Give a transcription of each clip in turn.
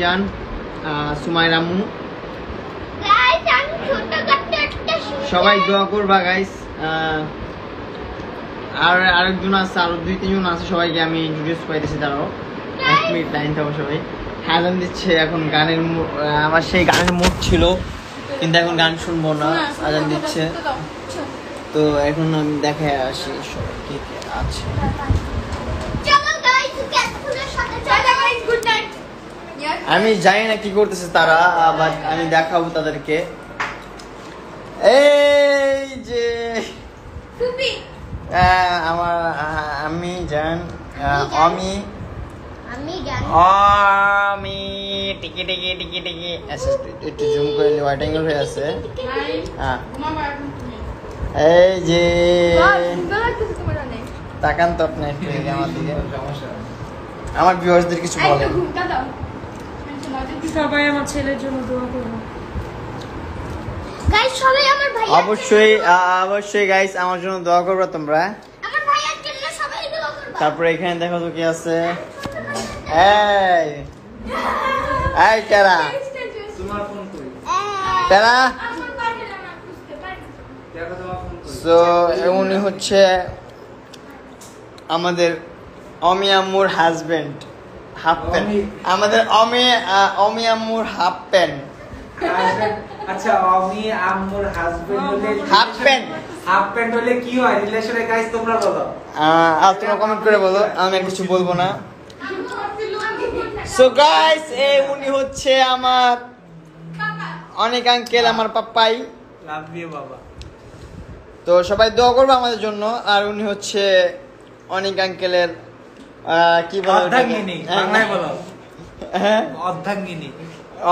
জান সুমাইর আম্মু সবাই দোয়া করবা গাইস। আর আরেকজন আছে, আরো 2-3 জন আছে, সবাইকে আমি ইন্ট্রোডিউস পাইতেছি। দাঁড়াও 1 মিনিট লাইন থাকো সবাই। হাজান দিচ্ছে এখন গানের, আমার সেই গানের মুড ছিল কিন্তু এখন গান শুনবো না, আজান দিচ্ছে। তো এখন আমি দেখে আসি সবাই কে কে আছে। আমি জানি না কি করতেছে তারা, বাট আমি দেখাবো তাদেরকে। এই যে আমার আমি জান আমি টিকি টিকি টিকি টিকি একটু জুম করে নি, হোয়াইট অ্যাঙ্গেল হয়ে আছে। এই যে তাকান তো আপনি একটু আমার দিকে, আমার ভিউয়ার্সদের কিছু বলেন। সবাই আমার ছেলের জন্য দোয়া করুন গাইস, সবাই আমার ভাই অবশ্যই অবশ্যই গাইস আমার জন্য দোয়া করবে তোমরা। আমার ভাইয়ের জন্য সবাই দোয়া করবে। তারপরে এখানে দেখো তো কি আছে। এই এই তেরা তোমার ফোন কই? তেরা আমার পারবে না বুঝতে পারি। দেখো তোমার ফোন কই? সো উনি হচ্ছে আমাদের অমি আম্মুর হাজবেন্ড, হাফ প্যান্ট। আমাদের অমি আম্মুর হাফ প্যান্ট। আচ্ছা, আমি আম্মুর হাজবেন্ড হলে হাফ প্যান্ট, হাফ প্যান্ট হলে কি হয় রিলেশনে? গাইস তোমরা বলো। আর তোমরা কমেন্ট করে বলো, আমি আর কিছু বলবো না। সো গাইস উনি হচ্ছে আমার অনেক আঙ্কেল, আমার পাপ্পাই। লাভ ইউ বাবা। তো সবাই দোয়া করবে আমাদের জন্য। আর উনি হচ্ছে অনেক আঙ্কেলের কি বলে অর্ধাঙ্গিনী, বাংলায় বলো। হ্যাঁ অর্ধাঙ্গিনী।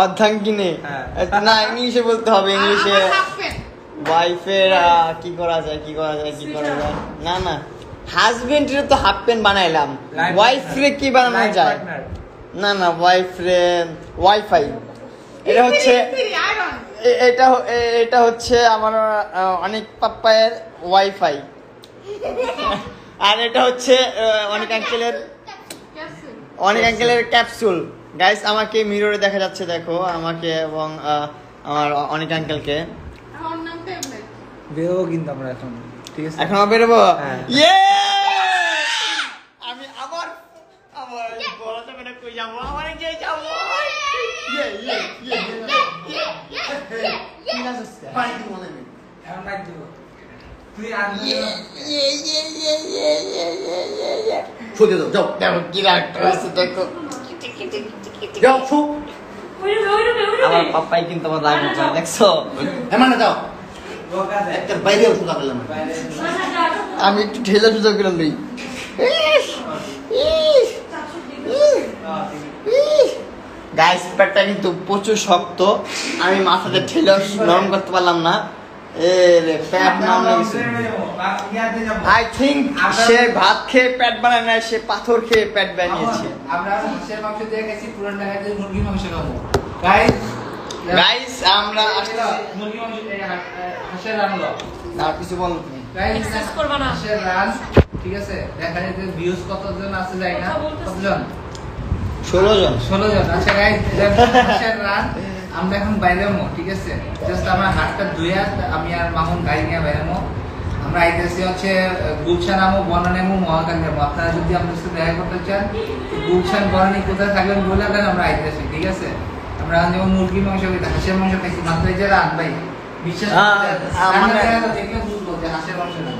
অর্ধাঙ্গিনী না, ইংলিশে বলতে হবে। ইংলিশে ওয়াইফের কি করা যায়, কি করা যায়, কি করা যায়। না না, হাজবেন্ডের তো হাফ প্যান্ট বানাইলাম, ওয়াইফরে কি বানানো যায়? না না, ওয়াইফরে ওয়াইফাই। এটা হচ্ছে এটা হচ্ছে আমার অনেক পাপ্পায়ের ওয়াইফাই। আর এটা হচ্ছে অনেক আঙ্কেলের ক্যাপসুল। গাইস আমাকে মিররে দেখা যাচ্ছে, দেখো আমাকে এবং আমার অনেক আঙ্কেলকে। বেরোবো কিন্তু আমরা এখন, ঠিক আছে? এখন বেরোবো। হ্যাঁ। ইয়ে আমি আবার বলা যাবে না কই যাবো, আমার যে যাবো। এখন বাইক দিব। তুই আনবি না? ফুটে দাও, যাও দেখো কি রাগটা হয়েছে, দেখো যাও ফু। আমার পাপ্পাই কিন্তু আমার রাগ হচ্ছে, দেখছো? মানে যাও বোকা দে। একটা বাইরে সুদা পেলাম, আমি একটু ঢেলে সুদা করে লই। গাইস প্যাটটা কিন্তু প্রচুর শক্ত, আমি মাথাতে ঠেলে নরম করতে পারলাম না। প্যাট নাম লাগছে। আই থিঙ্ক সে ভাত খেয়ে প্যাট বানায় না, সে পাথর খেয়ে প্যাট বানিয়েছে। আমরা হাঁসের মাংস দিয়ে গেছি, পুরান ঢাকাতে মুরগির মাংস খাবো। গাইস গাইস আমরা মুরগির মাংস হাঁসের রান্না। আর কিছু বল। গাইস এক্সেস করবা না। হাঁসের রান, ঠিক আছে? দেখা যায় যে ভিউজ কতজন আছে যাই না, কতজন? 16 জন। 16 জন। আচ্ছা গাইস, হাঁসের রান আমরা এখন বাইরে মো, ঠিক আছে? জাস্ট আমরা হাতটা ধুইয়া আমি আর মামুন গাড়ি নিয়ে বাইরে মো। আমরা আইতেছি হচ্ছে গুলশান আমো, বনানী আমো, মহাকালী আমো। আপনারা যদি আমাদের সাথে দেখা করতে চান, গুলশান বনানী কোথায় থাকবেন বলে দেন, আমরা আইতেছি, ঠিক আছে? আমরা যেমন মুরগির মাংস খাইছি, হাঁসের মাংস খাইছি, মাত্র এই যে রান ভাই বিশ্বাস দেখলে বুঝবো যে হাঁসের মাংস রান।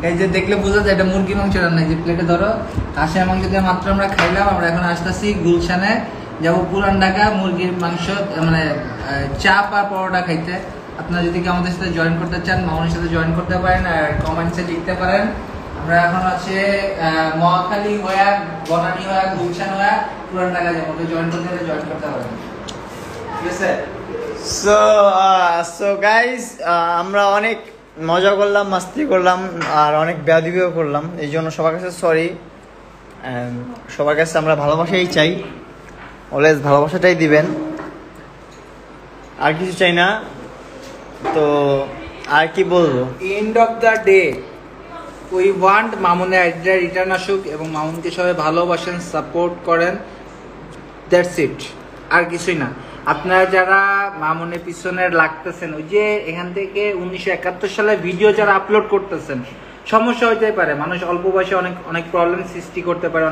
এই যে দেখলে বোঝা যায় এটা মুরগির মাংস রান্না। যে প্লেটে ধরো হাঁসের মাংস দিয়ে মাত্র আমরা খাইলাম। আমরা এখন আসতেছি গুলশানে, যাবো পুরান ঢাকা মুরগির মাংস মানে চাপ আর পরোটা খাইতে। আপনারা যদি কি আমাদের সাথে জয়েন করতে চান, মামুনের সাথে জয়েন করতে পারেন আর কমেন্টসে লিখতে পারেন। আমরা এখন আছে মহাখালী হয়ে, বনানী হয়ে, গুলশান হয়ে পুরান ঢাকা যাবো। জয়েন করতে হলে জয়েন করতে পারেন, ঠিক আছে? সো গাইস আমরা অনেক মজা করলাম, মাস্তি করলাম আর অনেক বেয়াদবিও করলাম। এই জন্য সবার কাছে সরি। সবার কাছে আমরা ভালোবাসাই চাই, অলওয়েজ ভালোবাসাটাই দিবেন, আর কিছু চাই না। তো আর কি বলবো, end of the day we want মামুনের আইডিয়া রিটার্ন আসুক এবং মামুনকে সবাই ভালোবাসেন, সাপোর্ট করেন। দ্যাটস ইট, আর কিছুই না। আপনারা যারা মামুনের পিছনে লাগতেছেন, ওই যে এখান থেকে 1971 সালে ভিডিও যারা আপলোড করতেছেন, সমস্যা হইতে পারে, মানুষ অল্প বয়সে অনেক অনেক প্রবলেম সৃষ্টি করতে পারে,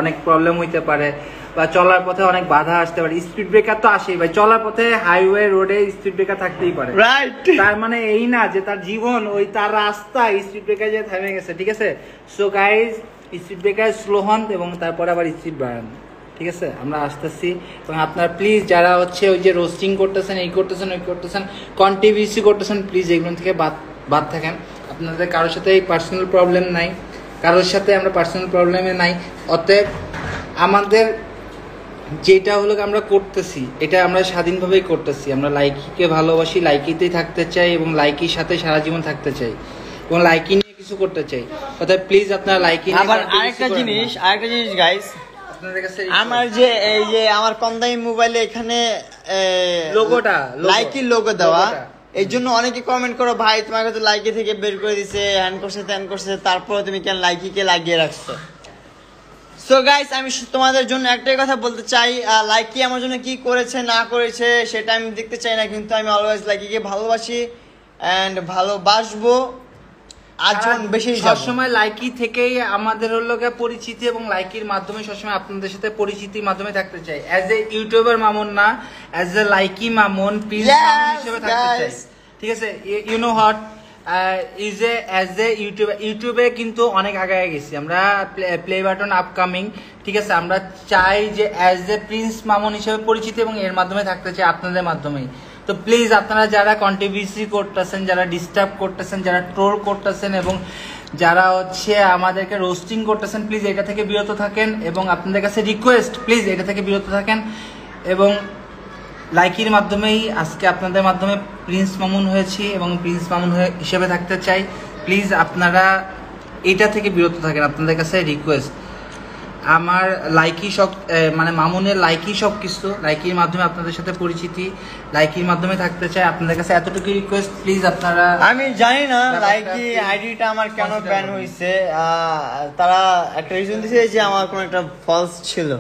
অনেক প্রবলেম হইতে পারে, বা চলার পথে অনেক বাধা আসতে পারে। স্পিড ব্রেকার তো আসেই ভাই, চলার পথে হাইওয়ে রোডে স্পিড ব্রেকার থাকতেই পারে, রাইট। তার মানে এই না যে তার জীবন ওই তার রাস্তা স্পিড ব্রেকার যে থেমে গেছে, ঠিক আছে? So guys, speed breaker slow হন এবং তারপরে আবার স্পিড বাড়ান, ঠিক আছে? আমরা আসতেছি। এবং আপনার প্লিজ যারা হচ্ছে ওই যে রোস্টিং করতেছেন, এই করতেছেন, ওই করতেছেন, কন্ট্রিবিউসি করতেছেন, প্লিজ এগুলো থেকে বাদ থাকেন। আপনাদের কারোর সাথে এই পার্সোনাল প্রবলেম নাই, কারোর সাথে আমরা পার্সোনাল প্রবলেমে নাই। অতএব আমাদের যেটা হলো আমরা করতেছি, এটা আমরা স্বাধীনভাবেই করতেছি। আমরা লাইকিকে ভালোবাসি, লাইকিতেই থাকতে চাই এবং লাইকির সাথে সারা জীবন থাকতে চাই এবং লাইকি নিয়ে কিছু করতে চাই। অতএব প্লিজ আপনারা লাইকি নিয়ে আবার আরেকটা জিনিস গাইস, আপনাদের কাছে আমার যে এই যে আমার কম দামি মোবাইলে এখানে লোগোটা, লাইকি লোগো দেওয়া, লোগোটা। এই জন্য অনেকে কমেন্ট করো, ভাই তোমাকে তো লাইকি থেকে বের করে দিছে, হ্যান করছে ত্যান করছে, তারপরে তুমি কেন লাইকিকে লাগিয়ে রাখছো? সো গাইস, আমি তোমাদের জন্য একটাই কথা বলতে চাই, লাইকি আমার জন্য কি করেছে না করেছে সেটা আমি দেখতে চাই না, কিন্তু আমি অলওয়েজ লাইকিকে ভালোবাসি এন্ড ভালোবাসবো, আজীবন বেশি সবসময় লাইকি থেকেই আমাদের হলো পরিচিতি এবং লাইকির মাধ্যমে সবসময় আপনাদের সাথে পরিচিতির মাধ্যমে থাকতে চাই। অ্যাজ এ ইউটিউবার মামুন না, as a Likee Mamun, Prince Mamun হিসেবে থাকতে চাই, ঠিক আছে? You know what, as a ইউটিউবে কিন্তু অনেক আগায় গেছি আমরা, প্লে বাটন আপকামিং, ঠিক আছে? আমরা চাই যে অ্যাজ এ প্রিন্স মামুন হিসেবে পরিচিতি এবং এর মাধ্যমে থাকতে চাই আপনাদের মাধ্যমেই। তো প্লিজ আপনারা যারা কন্ট্রিবিউসি করতেছেন, যারা ডিস্টার্ব করতেছেন, যারা ট্রোল করতেছেন এবং যারা হচ্ছে আমাদেরকে রোস্টিং করতেছেন, প্লিজ এটা থেকে বিরত থাকেন এবং আপনাদের কাছে রিকোয়েস্ট, প্লিজ এটা থেকে বিরত থাকেন। এবং লাইকির মাধ্যমেই আজকে আপনাদের মাধ্যমে প্রিন্স মামুন হয়েছি এবং প্রিন্স মামুন হিসেবে থাকতে চাই। প্লিজ আপনারা এটা থেকে বিরত থাকেন, আপনাদের কাছে রিকোয়েস্ট। আমার লাইকি সব মানে মামুনের লাইকি সব কিছু, লাইকির মাধ্যমে আপনাদের সাথে পরিচিতি, লাইকির মাধ্যমে থাকতে চাই, আপনাদের কাছে এতটুকু রিকোয়েস্ট, প্লিজ আপনারা। আমি জানি না লাইকি আইডিটা আমার কেন ব্যান হয়েছে, তারা একটা রিজন দিয়েছে যে আমার কোনো একটা ফলস ছিল।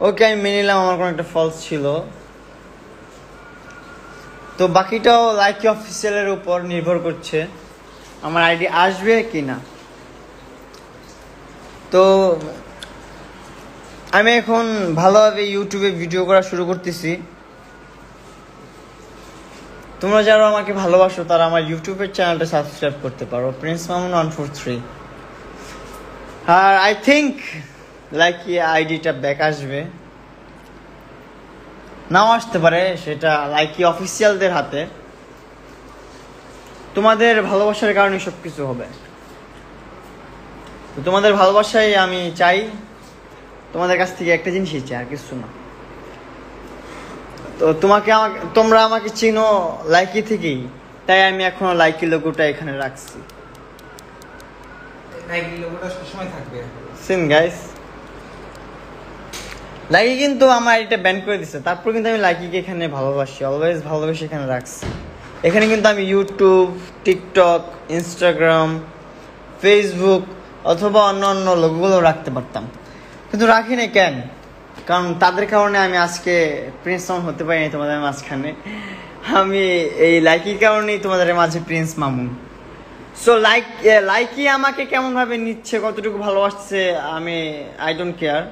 ওকে, আমি মেনে নিলাম আমার কোনো একটা ফলস ছিল, তো বাকিটাও লাইকি অফিসিয়ালের উপর নির্ভর করছে আমার আইডি আসবে কিনা। তো আমি এখন ভালোভাবে ইউটিউবে ভিডিও করা শুরু করতেছি। তোমরা যারা আমাকে ভালোবাসো তারা আমার ইউটিউবের চ্যানেলটা সাবস্ক্রাইব করতে পারো, প্রিন্স মামুন 143। আর আই থিঙ্ক লাইকি আইডিটা ব্যাক আসবে, নাও আসতে পারে, সেটা লাইকি অফিসিয়ালদের হাতে। তোমাদের ভালোবাসার কারণে সবকিছু হবে, তো তোমাদের ভালোবাসাই আমি চাই, তোমাদের কাছ থেকে একটা জিনিসই চাই, আর কিছু না। তো তোমরা আমাকে চিনো লাইকি থেকেই, তাই আমি এখনো লাইকি লোগোটা এখানে রাখছি। লাইকি লোগোটা সবসময় থাকবে। সিন গাইস, লাইকি কিন্তু আমার এটা ব্যান করে দিছে, তারপর কিন্তু আমি লাইকিকে এখানে ভালোবাসি, অলওয়েজ ভালোবেসে এখানে রাখছি। এখানে কিন্তু আমি ইউটিউব, টিকটক, ইনস্টাগ্রাম, ফেসবুক অথবা অন্য লোকগুলো রাখতে পারতাম, কিন্তু রাখি না। কেন? কারণ তাদের কারণে আমি আজকে প্রিন্স মামুন হতে পারিনি তোমাদের মাঝখানে। আমি এই লাইকির কারণেই তোমাদের মাঝে প্রিন্স মামুন। সো লাইকি আমাকে কেমন ভাবে নিচ্ছে, কতটুকু ভালোবাসছে, আমি আই ডোন্ট কেয়ার,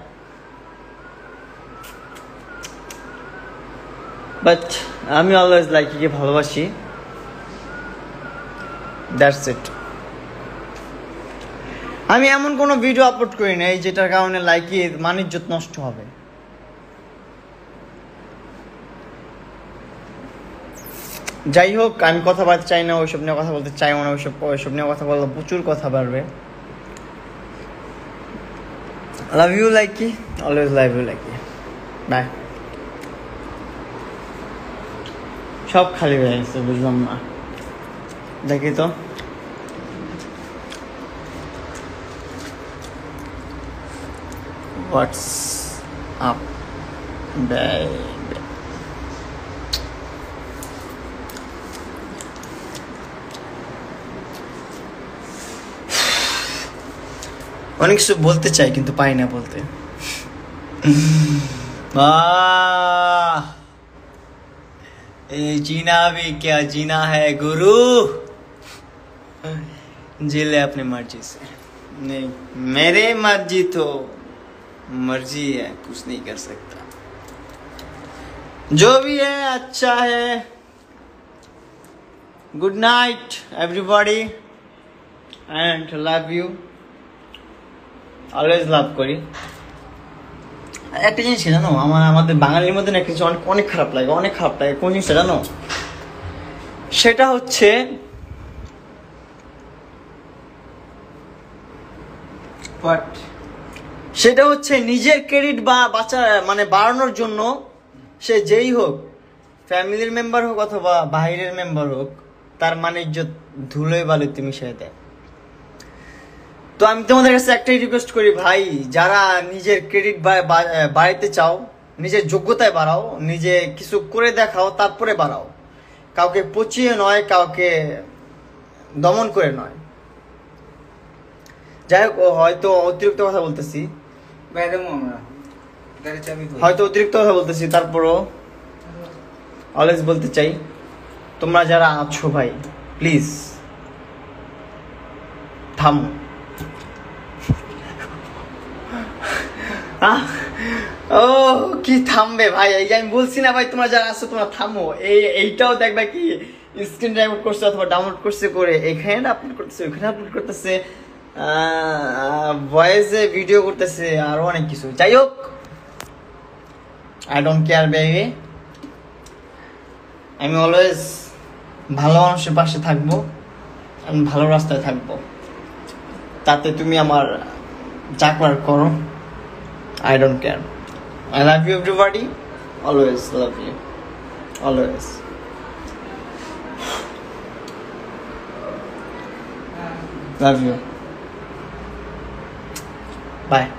বাট আমি অলওয়েজ লাইকিকে ভালোবাসি, দ্যাটস ইট। আমি এমন কোনো ভিডিও আপলোড করি নাই যেটার কারণে লাইকির মানিজ্যত নষ্ট হবে। যাই হোক, আমি কথা বলতে চাই না, ওইসব নিয়ে কথা বলতে চাইও না, ওইসব নিয়ে কথা বললে প্রচুর কথা বাড়বে। Love you Likee, always love you Likee, bye. সব খালি হয়ে গেছে, বুঝলাম না, দেখি তো। What's up baby? অনেক কিছু বলতে চাই কিন্তু পাই না বলতে। वाह, ये जीना भी क्या जीना है गुरु, जी ले अपनी मर्जी से। नहीं, मेरे मर्जी तो मर्जी है, कुछ नहीं कर सकता। जो भी है अच्छा है। Good night everybody and love you, always লাভ করি। একটা জিনিস জানো, আমাদের বাঙালির মধ্যে না একটা জিনিস অনেক খারাপ লাগে, অনেক খারাপ লাগে। কোন জিনিসটা জানো? সেটা হচ্ছে নিজের ক্রেডিট বা বাড়ানোর জন্য সে যেই হোক, ফ্যামিলির মেম্বার হোক অথবা বাইরের মেম্বার হোক, তার ইজ্জত ধুলোয় বালুতে মিশিয়ে দেয়। তো আমি তোমাদের কাছে একটাই রিকোয়েস্ট করি ভাই, যারা নিজের ক্রেডিট বাড়াইতে চাও, নিজের যোগ্যতায় বাড়াও, নিজে কিছু করে দেখাও, তারপরে বাড়াও। কাউকে পচিয়ে নয়, কাউকে দমন করে নয়। যাই হোক, হয়তো অতিরিক্ত কথা বলতেছি, তারপরও অলওয়েজ বলতে চাই, তোমরা যারা আছো ভাই, প্লিজ থামো। ও কি থামবে ভাই, এই যে আমি বলছি না ভাই, তোমরা যারা আছো তোমরা থামো। এইটাও দেখবে কি স্ক্রিন রেকর্ড করছে অথবা ডাউনলোড করছে, করে এখানে আপলোড করতেছে, ওখানে আপলোড করতেছে, ভয়েসে ভিডিও করতেছে, আরো অনেক কিছু। যাই হোক, আই ডোন্ট কেয়ার বেবি। আমি অলওয়েজ ভালো মানুষের পাশে থাকবো, আমি ভালো রাস্তায় থাকবো, তাতে তুমি আমার যা করার করো। I don't care. I love you everybody. Always love you. Always. Love you. Bye.